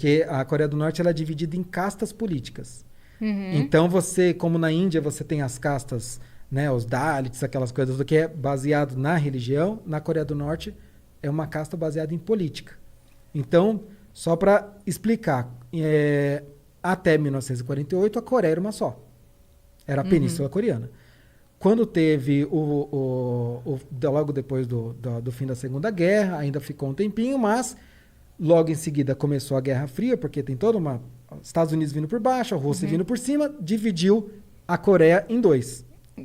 porque a Coreia do Norte ela é dividida em castas políticas. Então você, como na Índia, você tem as castas, né, os Dalits, aquelas coisas do que é baseado na religião, na Coreia do Norte é uma casta baseada em política. Então, só para explicar, até 1948 a Coreia era uma só. Era a Península Coreana. Quando teve logo depois do fim da Segunda Guerra, ainda ficou um tempinho, mas logo em seguida começou a Guerra Fria, porque tem toda uma... Estados Unidos vindo por baixo, a Rússia vindo por cima, dividiu a Coreia em dois.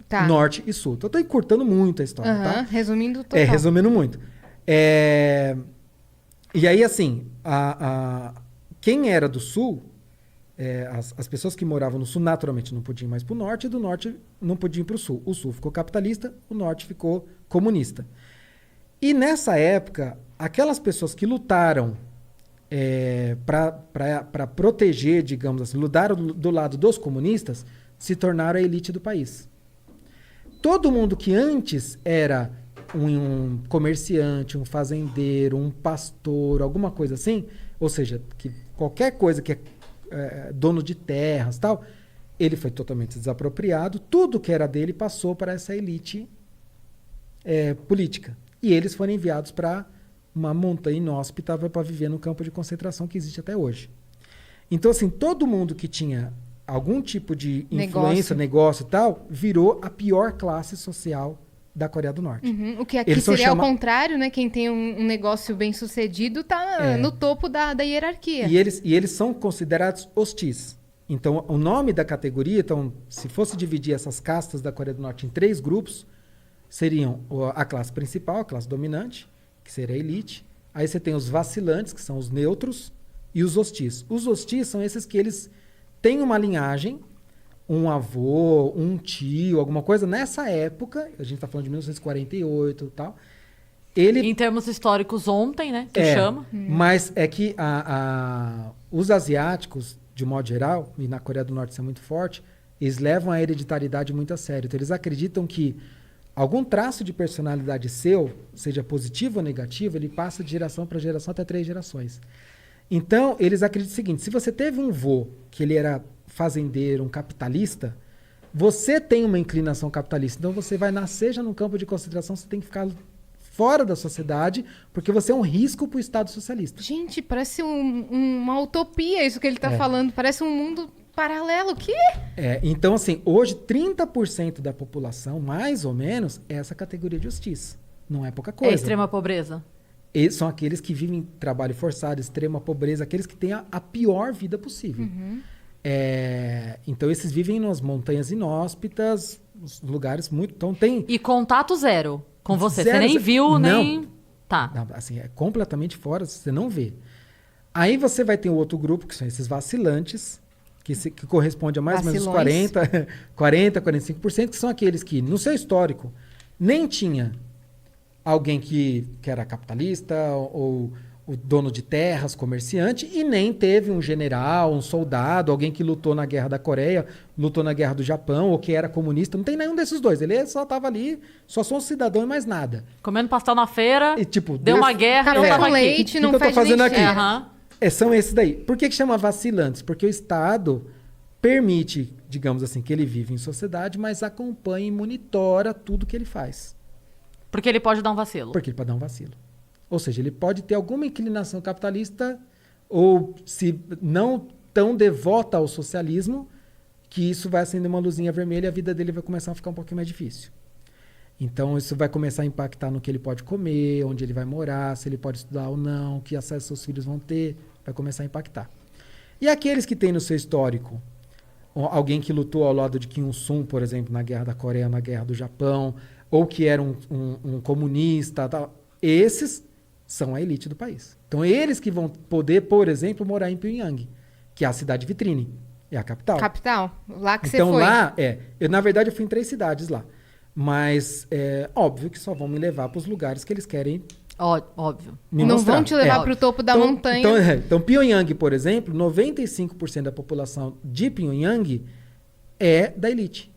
Tá. Norte e Sul. Então, eu tô encurtando muito a história, tá? Resumindo total. Resumindo muito. E aí, assim, quem era do Sul, as pessoas que moravam no Sul, naturalmente, não podiam ir mais pro Norte, e do Norte não podiam ir pro Sul. O Sul ficou capitalista, o Norte ficou comunista. E nessa época, aquelas pessoas que lutaram para proteger, digamos assim, lutaram do lado dos comunistas, se tornaram a elite do país. Todo mundo que antes era um comerciante, um fazendeiro, um pastor, alguma coisa assim, ou seja, que qualquer coisa que é dono de terras, tal, ele foi totalmente desapropriado, tudo que era dele passou para essa elite política. E eles foram enviados para uma montanha inóspita para viver no campo de concentração que existe até hoje. Então, assim, todo mundo que tinha algum tipo de influência, negócio e tal, virou a pior classe social da Coreia do Norte. O que aqui seria ao contrário, né? Quem tem um negócio bem sucedido está no topo da hierarquia. E eles são considerados hostis. Então, o nome da categoria, então, se fosse dividir essas castas da Coreia do Norte em 3 grupos, seriam a classe principal, a classe dominante, que seria a elite. Aí você tem os vacilantes, que são os neutros, e os hostis. Os hostis são esses que eles têm uma linhagem, um avô, um tio, alguma coisa. Nessa época, a gente está falando de 1948 e tal. Em termos históricos, ontem, né? Que chama. Mas é que os asiáticos, de modo geral, e na Coreia do Norte isso é muito forte, eles levam a hereditariedade muito a sério. Então, eles acreditam que algum traço de personalidade seu, seja positivo ou negativo, ele passa de geração para geração até 3 gerações. Então, eles acreditam o seguinte: se você teve um vô que ele era fazendeiro, um capitalista, você tem uma inclinação capitalista. Então, você vai nascer já num campo de concentração, você tem que ficar fora da sociedade, porque você é um risco para o Estado socialista. Gente, parece uma utopia isso que ele está falando. Parece um mundo paralelo. O quê? Então, assim, hoje 30% da população, mais ou menos, é essa categoria de justiça. Não é pouca coisa. É extrema pobreza. São aqueles que vivem em trabalho forçado, extrema pobreza, aqueles que têm a pior vida possível. Então, esses vivem nas montanhas inóspitas, lugares muito... Então, tem... E contato zero com você. Zero, você nem viu, não. nem... Tá. Não, assim, é completamente fora, você não vê. Aí você vai ter o outro grupo, que são esses vacilantes, que corresponde a mais ou menos 45%, que são aqueles que, no seu histórico, nem tinha alguém que era capitalista ou o dono de terras, comerciante, e nem teve um general, um soldado, alguém que lutou na Guerra da Coreia, lutou na Guerra do Japão, ou que era comunista. Não tem nenhum desses dois. Ele só estava ali, só sou um cidadão e mais nada. Comendo pastel na feira, e, tipo, deu uma guerra, eu tava leite, aqui. não que eu tô fazendo aqui? São esses daí. Por que chama vacilantes? Porque o Estado permite, digamos assim, que ele vive em sociedade, mas acompanha e monitora tudo que ele faz. Porque ele pode dar um vacilo. Porque ele pode dar um vacilo. Ou seja, ele pode ter alguma inclinação capitalista ou, se não tão devota ao socialismo, que isso vai acender uma luzinha vermelha e a vida dele vai começar a ficar um pouquinho mais difícil. Então, isso vai começar a impactar no que ele pode comer, onde ele vai morar, se ele pode estudar ou não, que acesso seus filhos vão ter, vai começar a impactar. E aqueles que têm no seu histórico alguém que lutou ao lado de Kim Il-sung, por exemplo, na Guerra da Coreia, na Guerra do Japão, ou que era um comunista, tal, esses são a elite do país. Então, eles que vão poder, por exemplo, morar em Pyongyang, que é a cidade vitrine, é a capital. Capital, lá que você então, foi. Então, lá, na verdade, eu fui em 3 cidades lá. Mas é óbvio que só vão me levar para os lugares que eles querem. Óbvio. Não vão te levar para o topo da montanha. Então, Pyongyang, por exemplo, 95% da população de Pyongyang é da elite.